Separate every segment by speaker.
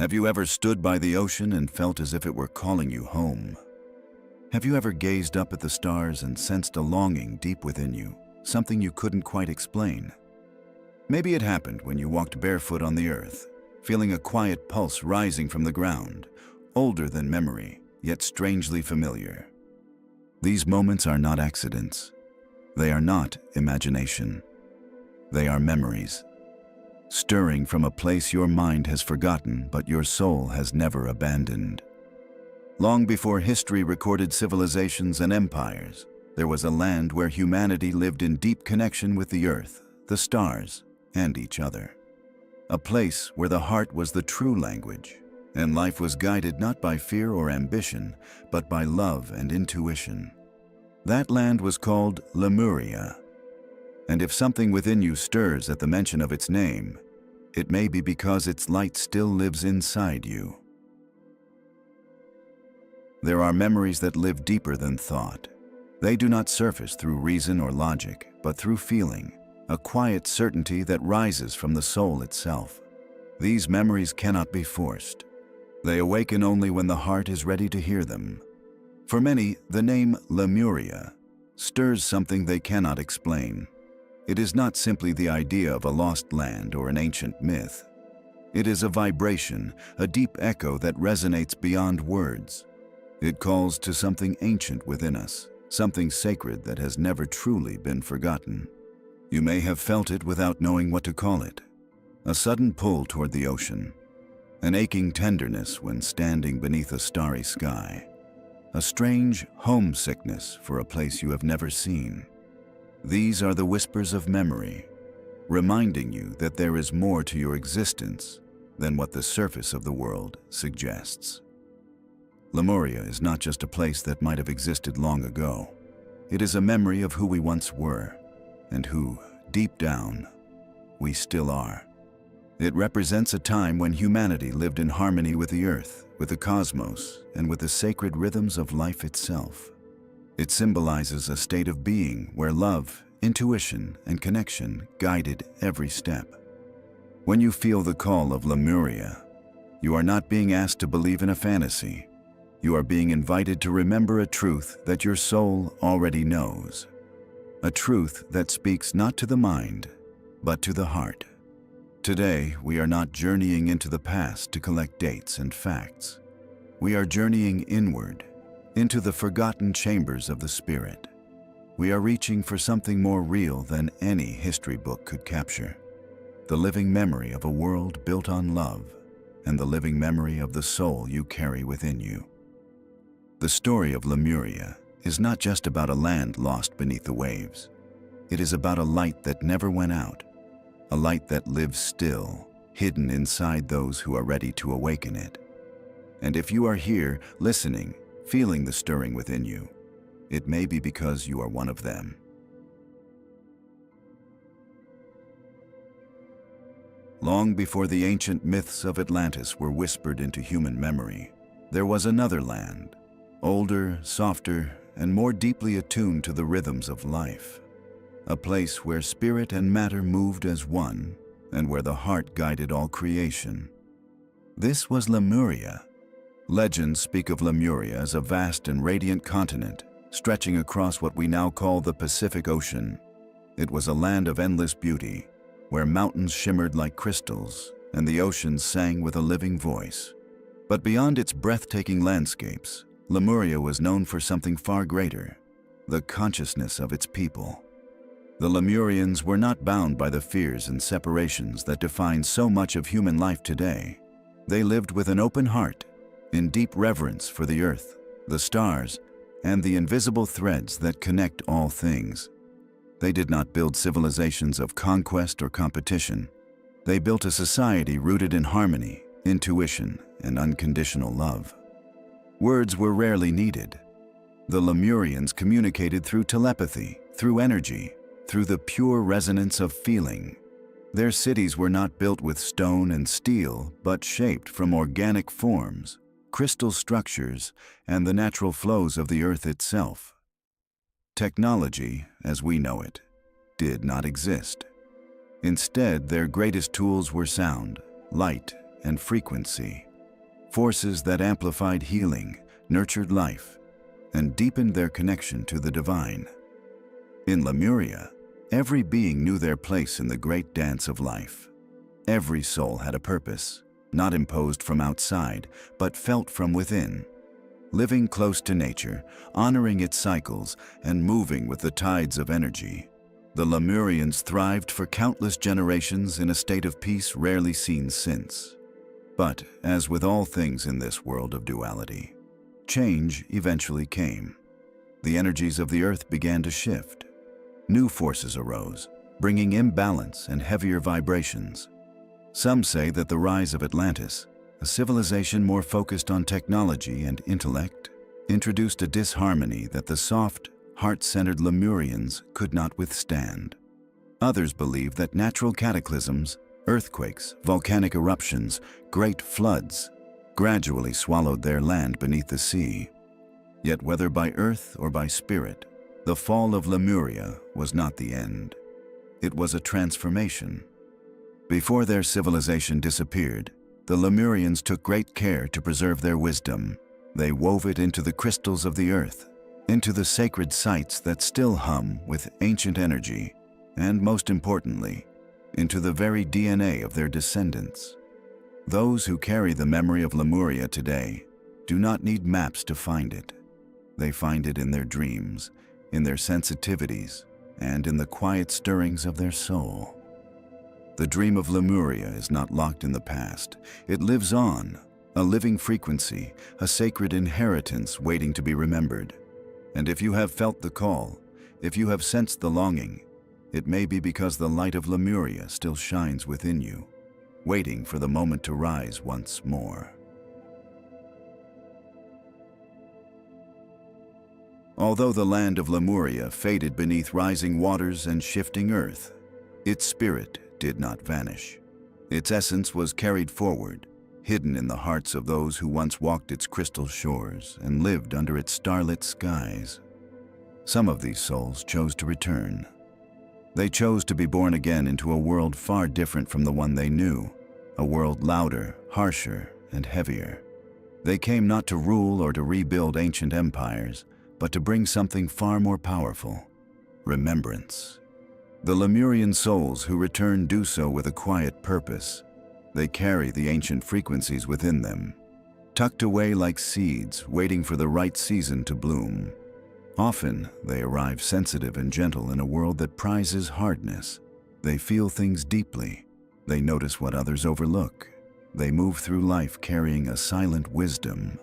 Speaker 1: Have you ever stood by the ocean and felt as if it were calling you home? Have you ever gazed up at the stars and sensed a longing deep within you, something you couldn't quite explain? Maybe it happened when you walked barefoot on the earth, feeling a quiet pulse rising from the ground, older than memory, yet strangely familiar. These moments are not accidents. They are not imagination. They are memories, stirring from a place your mind has forgotten but your soul has never abandoned. Long before history recorded civilizations and empires, there was a land where humanity lived in deep connection with the earth, the stars, and each other. A place where the heart was the true language, and life was guided not by fear or ambition, but by love and intuition. That land was called Lemuria. And if something within you stirs at the mention of its name, it may be because its light still lives inside you. There are memories that live deeper than thought. They do not surface through reason or logic, but through feeling, a quiet certainty that rises from the soul itself. These memories cannot be forced. They awaken only when the heart is ready to hear them. For many, the name Lemuria stirs something they cannot explain. It is not simply the idea of a lost land or an ancient myth. It is a vibration, a deep echo that resonates beyond words. It calls to something ancient within us, something sacred that has never truly been forgotten. You may have felt it without knowing what to call it. A sudden pull toward the ocean, an aching tenderness when standing beneath a starry sky, a strange homesickness for a place you have never seen. These are the whispers of memory, reminding you that there is more to your existence than what the surface of the world suggests. Lemuria is not just a place that might have existed long ago. It is a memory of who we once were, and who, deep down, we still are. It represents a time when humanity lived in harmony with the earth, with the cosmos, and with the sacred rhythms of life itself. It symbolizes a state of being where love, intuition, and connection guided every step. When you feel the call of Lemuria, you are not being asked to believe in a fantasy. You are being invited to remember a truth that your soul already knows. A truth that speaks not to the mind, but to the heart. Today, we are not journeying into the past to collect dates and facts. We are journeying inward, into the forgotten chambers of the spirit. We are reaching for something more real than any history book could capture. The living memory of a world built on love, and the living memory of the soul you carry within you. The story of Lemuria is not just about a land lost beneath the waves. It is about a light that never went out, a light that lives still, hidden inside those who are ready to awaken it. And if you are here, listening, feeling the stirring within you, it may be because you are one of them. Long before the ancient myths of Atlantis were whispered into human memory, there was another land, older, softer, and more deeply attuned to the rhythms of life. A place where spirit and matter moved as one, and where the heart guided all creation. This was Lemuria. Legends speak of Lemuria as a vast and radiant continent, stretching across what we now call the Pacific Ocean. It was a land of endless beauty, where mountains shimmered like crystals, and the oceans sang with a living voice. But beyond its breathtaking landscapes, Lemuria was known for something far greater, the consciousness of its people. The Lemurians were not bound by the fears and separations that define so much of human life today. They lived with an open heart, in deep reverence for the earth, the stars, and the invisible threads that connect all things. They did not build civilizations of conquest or competition. They built a society rooted in harmony, intuition, and unconditional love. Words were rarely needed. The Lemurians communicated through telepathy, through energy, through the pure resonance of feeling. Their cities were not built with stone and steel, but shaped from organic forms, crystal structures, and the natural flows of the earth itself. Technology, as we know it, did not exist. Instead, their greatest tools were sound, light, and frequency, forces that amplified healing, nurtured life, and deepened their connection to the divine. In Lemuria, every being knew their place in the great dance of life. Every soul had a purpose, not imposed from outside, but felt from within. Living close to nature, honoring its cycles, and moving with the tides of energy, the Lemurians thrived for countless generations in a state of peace rarely seen since. But, as with all things in this world of duality, change eventually came. The energies of the earth began to shift. New forces arose, bringing imbalance and heavier vibrations. Some say that the rise of Atlantis, a civilization more focused on technology and intellect, introduced a disharmony that the soft, heart-centered Lemurians could not withstand. Others believe that natural cataclysms, earthquakes, volcanic eruptions, great floods, gradually swallowed their land beneath the sea. Yet whether by earth or by spirit, the fall of Lemuria was not the end. It was a transformation. Before their civilization disappeared, the Lemurians took great care to preserve their wisdom. They wove it into the crystals of the earth, into the sacred sites that still hum with ancient energy, and most importantly, into the very DNA of their descendants. Those who carry the memory of Lemuria today do not need maps to find it. They find it in their dreams, in their sensitivities, and in the quiet stirrings of their soul. The dream of Lemuria is not locked in the past. It lives on, a living frequency, a sacred inheritance waiting to be remembered. And if you have felt the call, if you have sensed the longing, it may be because the light of Lemuria still shines within you, waiting for the moment to rise once more. Although the land of Lemuria faded beneath rising waters and shifting earth, its spirit did not vanish. Its essence was carried forward, hidden in the hearts of those who once walked its crystal shores and lived under its starlit skies. Some of these souls chose to return. They chose to be born again into a world far different from the one they knew, a world louder, harsher, and heavier. They came not to rule or to rebuild ancient empires, but to bring something far more powerful: remembrance. The Lemurian souls who return do so with a quiet purpose. They carry the ancient frequencies within them, tucked away like seeds waiting for the right season to bloom. Often, they arrive sensitive and gentle in a world that prizes hardness. They feel things deeply. They notice what others overlook. They move through life carrying a silent wisdom,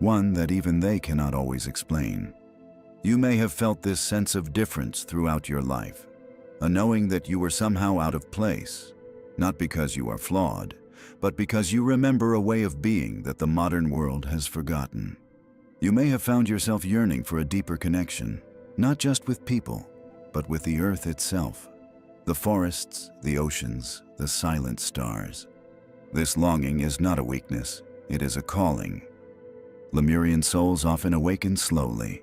Speaker 1: one that even they cannot always explain. You may have felt this sense of difference throughout your life, a knowing that you were somehow out of place, not because you are flawed, but because you remember a way of being that the modern world has forgotten. You may have found yourself yearning for a deeper connection, not just with people, but with the earth itself, the forests, the oceans, the silent stars. This longing is not a weakness, it is a calling. Lemurian souls often awaken slowly.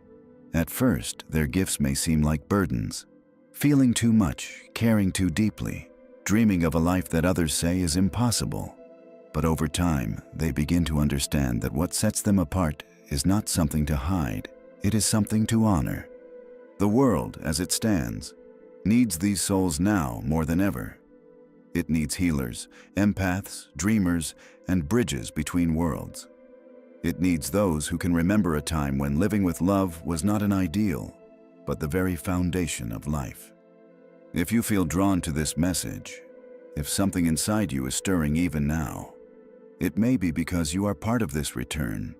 Speaker 1: At first, their gifts may seem like burdens, feeling too much, caring too deeply, dreaming of a life that others say is impossible. But over time, they begin to understand that what sets them apart is not something to hide, it is something to honor. The world, as it stands, needs these souls now more than ever. It needs healers, empaths, dreamers, and bridges between worlds. It needs those who can remember a time when living with love was not an ideal, but the very foundation of life. If you feel drawn to this message, if something inside you is stirring even now, it may be because you are part of this return.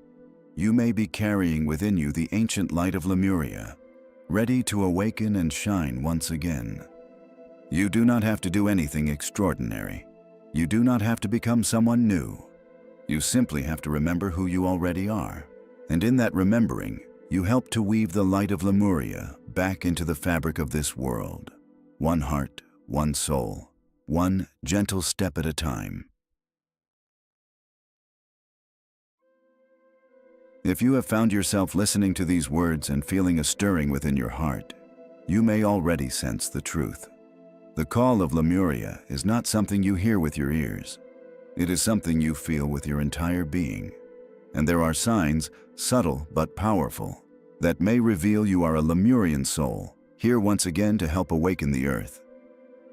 Speaker 1: You may be carrying within you the ancient light of Lemuria, ready to awaken and shine once again. You do not have to do anything extraordinary. You do not have to become someone new. You simply have to remember who you already are. And in that remembering, you help to weave the light of Lemuria back into the fabric of this world. One heart, one soul, one gentle step at a time. If you have found yourself listening to these words and feeling a stirring within your heart, you may already sense the truth. The call of Lemuria is not something you hear with your ears. It is something you feel with your entire being. And there are signs, subtle but powerful, that may reveal you are a Lemurian soul, here once again to help awaken the earth.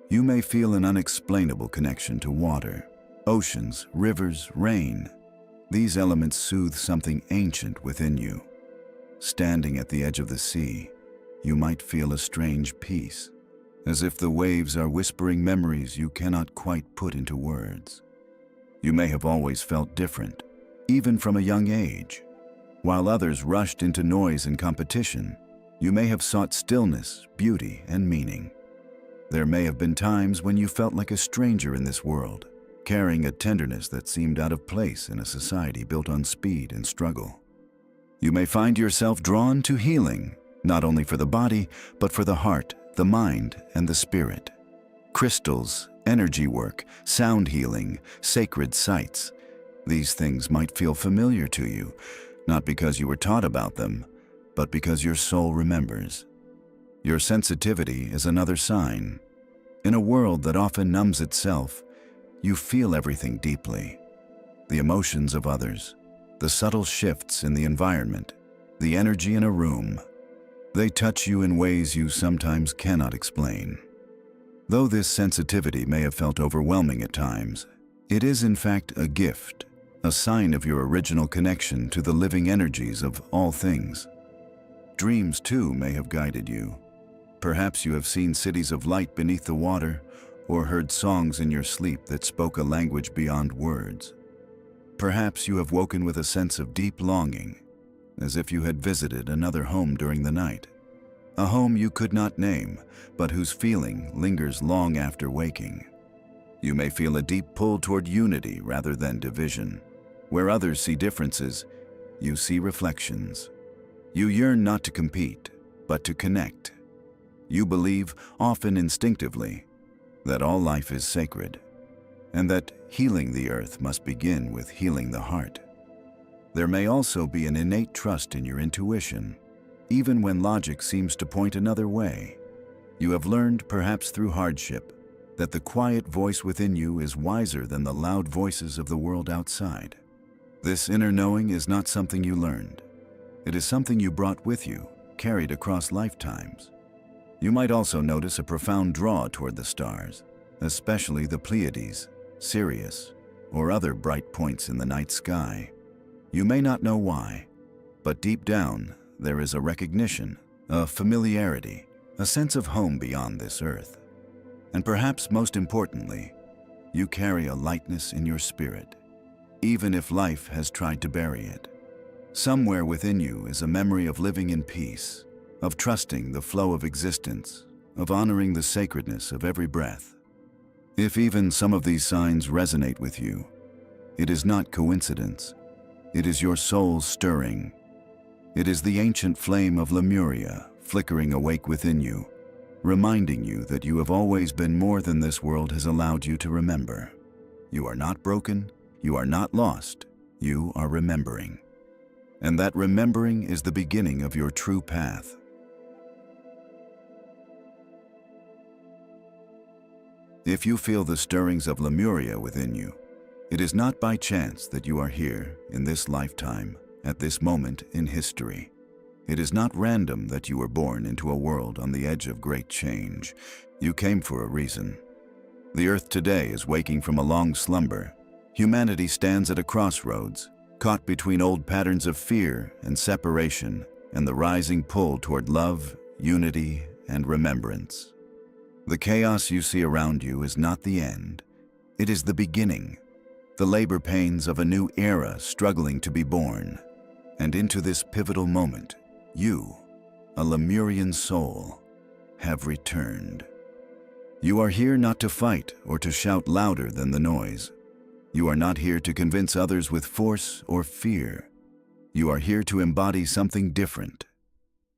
Speaker 1: You may feel an unexplainable connection to water, oceans, rivers, rain. These elements soothe something ancient within you. Standing at the edge of the sea, you might feel a strange peace, as if the waves are whispering memories you cannot quite put into words. You may have always felt different, even from a young age. While others rushed into noise and competition, you may have sought stillness, beauty, and meaning. There may have been times when you felt like a stranger in this world, carrying a tenderness that seemed out of place in a society built on speed and struggle. You may find yourself drawn to healing, not only for the body, but for the heart, the mind, and the spirit. Crystals, energy work, sound healing, sacred sites. These things might feel familiar to you, not because you were taught about them, but because your soul remembers. Your sensitivity is another sign. In a world that often numbs itself, you feel everything deeply. The emotions of others, the subtle shifts in the environment, the energy in a room. They touch you in ways you sometimes cannot explain. Though this sensitivity may have felt overwhelming at times, it is in fact a gift, a sign of your original connection to the living energies of all things. Dreams, too, may have guided you. Perhaps you have seen cities of light beneath the water, or heard songs in your sleep that spoke a language beyond words. Perhaps you have woken with a sense of deep longing, as if you had visited another home during the night. A home you could not name, but whose feeling lingers long after waking. You may feel a deep pull toward unity rather than division. Where others see differences, you see reflections. You yearn not to compete, but to connect. You believe, often instinctively, that all life is sacred, and that healing the earth must begin with healing the heart. There may also be an innate trust in your intuition, even when logic seems to point another way. You have learned, perhaps through hardship, that the quiet voice within you is wiser than the loud voices of the world outside. This inner knowing is not something you learned. It is something you brought with you, carried across lifetimes. You might also notice a profound draw toward the stars, especially the Pleiades, Sirius, or other bright points in the night sky. You may not know why, but deep down, there is a recognition, a familiarity, a sense of home beyond this earth. And perhaps most importantly, you carry a lightness in your spirit, even if life has tried to bury it. Somewhere within you is a memory of living in peace, of trusting the flow of existence, of honoring the sacredness of every breath. If even some of these signs resonate with you, it is not coincidence. It is your soul stirring. It is the ancient flame of Lemuria flickering awake within you, reminding you that you have always been more than this world has allowed you to remember. You are not broken, you are not lost, you are remembering. And that remembering is the beginning of your true path. If you feel the stirrings of Lemuria within you, it is not by chance that you are here in this lifetime, at this moment in history. It is not random that you were born into a world on the edge of great change. You came for a reason. The earth today is waking from a long slumber. Humanity stands at a crossroads, caught between old patterns of fear and separation and the rising pull toward love, unity, and remembrance. The chaos you see around you is not the end. It is the beginning, the labor pains of a new era struggling to be born. And into this pivotal moment, you, a Lemurian soul, have returned. You are here not to fight or to shout louder than the noise. You are not here to convince others with force or fear. You are here to embody something different,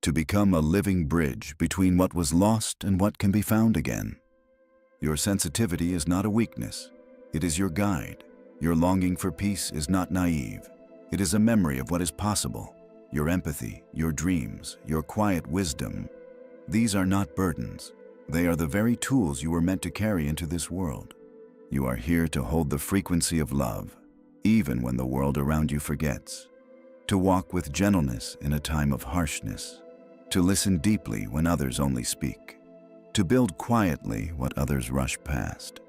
Speaker 1: to become a living bridge between what was lost and what can be found again. Your sensitivity is not a weakness. It is your guide. Your longing for peace is not naive. It is a memory of what is possible. Your empathy, your dreams, your quiet wisdom. These are not burdens. They are the very tools you were meant to carry into this world. You are here to hold the frequency of love, even when the world around you forgets, to walk with gentleness in a time of harshness, to listen deeply when others only speak, to build quietly what others rush past.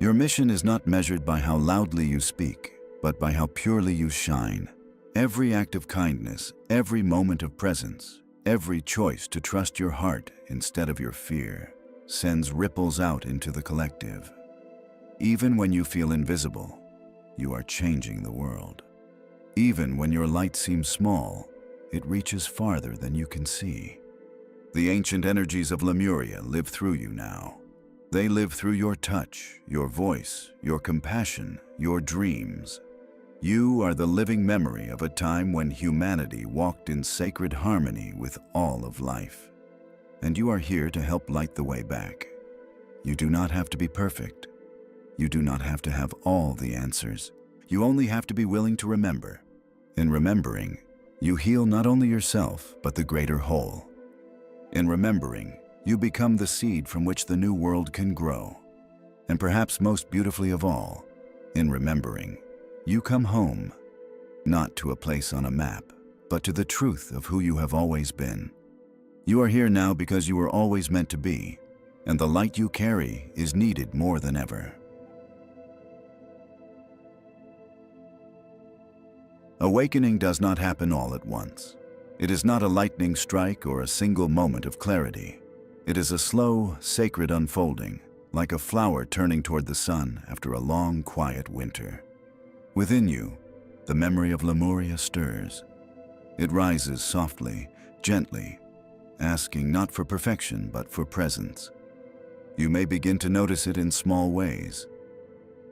Speaker 1: Your mission is not measured by how loudly you speak, but by how purely you shine. Every act of kindness, every moment of presence, every choice to trust your heart instead of your fear sends ripples out into the collective. Even when you feel invisible, you are changing the world. Even when your light seems small, it reaches farther than you can see. The ancient energies of Lemuria live through you now. They live through your touch, your voice, your compassion, your dreams. You are the living memory of a time when humanity walked in sacred harmony with all of life. And you are here to help light the way back. You do not have to be perfect. You do not have to have all the answers. You only have to be willing to remember. In remembering, you heal not only yourself, but the greater whole. In remembering, you become the seed from which the new world can grow. And perhaps most beautifully of all, in remembering, you come home, not to a place on a map, but to the truth of who you have always been. You are here now because you were always meant to be, and the light you carry is needed more than ever. Awakening does not happen all at once. It is not a lightning strike or a single moment of clarity. It is a slow, sacred unfolding, like a flower turning toward the sun after a long, quiet winter. Within you, the memory of Lemuria stirs. It rises softly, gently, asking not for perfection, but for presence. You may begin to notice it in small ways.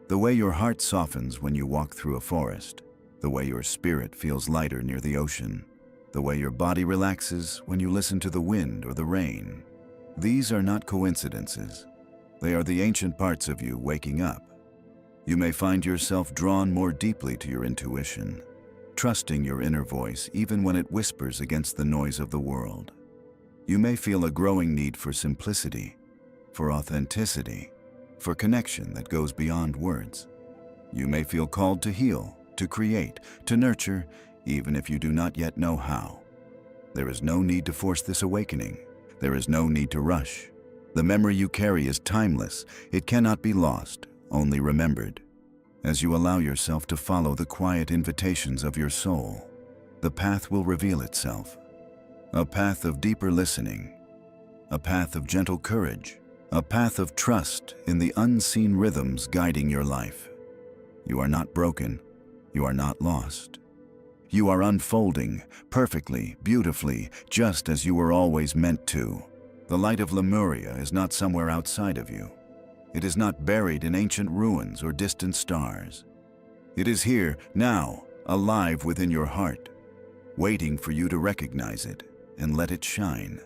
Speaker 1: The way your heart softens when you walk through a forest, the way your spirit feels lighter near the ocean, the way your body relaxes when you listen to the wind or the rain. These are not coincidences. They are the ancient parts of you waking up. You may find yourself drawn more deeply to your intuition, trusting your inner voice even when it whispers against the noise of the world. You may feel a growing need for simplicity, for authenticity, for connection that goes beyond words. You may feel called to heal, to create, to nurture, even if you do not yet know how. There is no need to force this awakening. There is no need to rush. The memory you carry is timeless. It cannot be lost, only remembered. As you allow yourself to follow the quiet invitations of your soul, the path will reveal itself. A path of deeper listening, a path of gentle courage, a path of trust in the unseen rhythms guiding your life. You are not broken. You are not lost. You are unfolding perfectly, beautifully, just as you were always meant to. The light of Lemuria is not somewhere outside of you. It is not buried in ancient ruins or distant stars. It is here, now, alive within your heart, waiting for you to recognize it and let it shine.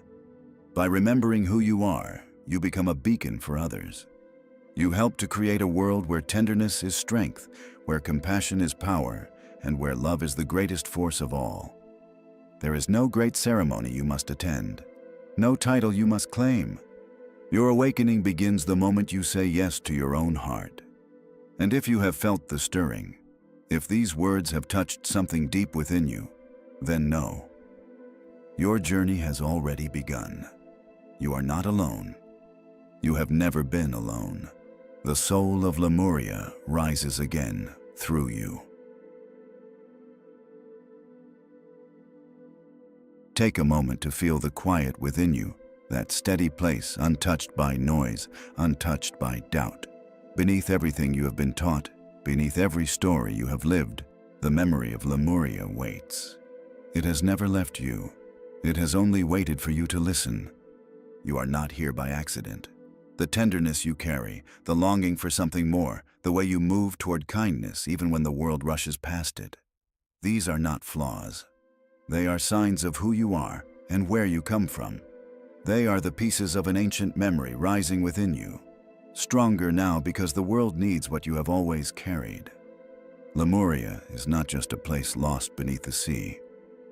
Speaker 1: By remembering who you are, you become a beacon for others. You help to create a world where tenderness is strength, where compassion is power, and where love is the greatest force of all. There is no great ceremony you must attend, no title you must claim. Your awakening begins the moment you say yes to your own heart. And if you have felt the stirring, if these words have touched something deep within you, then know, your journey has already begun. You are not alone. You have never been alone. The soul of Lemuria rises again through you. Take a moment to feel the quiet within you, that steady place untouched by noise, untouched by doubt. Beneath everything you have been taught, beneath every story you have lived, the memory of Lemuria waits. It has never left you. It has only waited for you to listen. You are not here by accident. The tenderness you carry, the longing for something more, the way you move toward kindness even when the world rushes past it. These are not flaws. They are signs of who you are and where you come from. They are the pieces of an ancient memory rising within you, stronger now because the world needs what you have always carried. Lemuria is not just a place lost beneath the sea.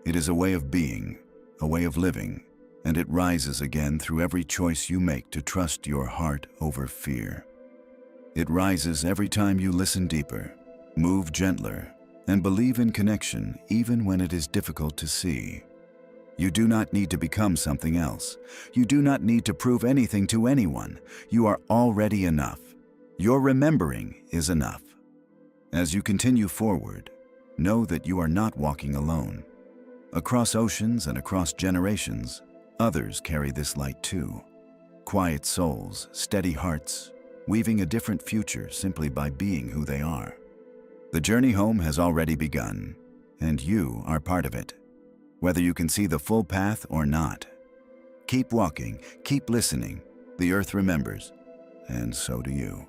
Speaker 1: It is a way of being, a way of living, and it rises again through every choice you make to trust your heart over fear. It rises every time you listen deeper, move gentler, and believe in connection even when it is difficult to see. You do not need to become something else. You do not need to prove anything to anyone. You are already enough. Your remembering is enough. As you continue forward, know that you are not walking alone. Across oceans and across generations, others carry this light too. Quiet souls, steady hearts, weaving a different future simply by being who they are. The journey home has already begun, and you are part of it. Whether you can see the full path or not. Keep walking, keep listening. The earth remembers, and so do you.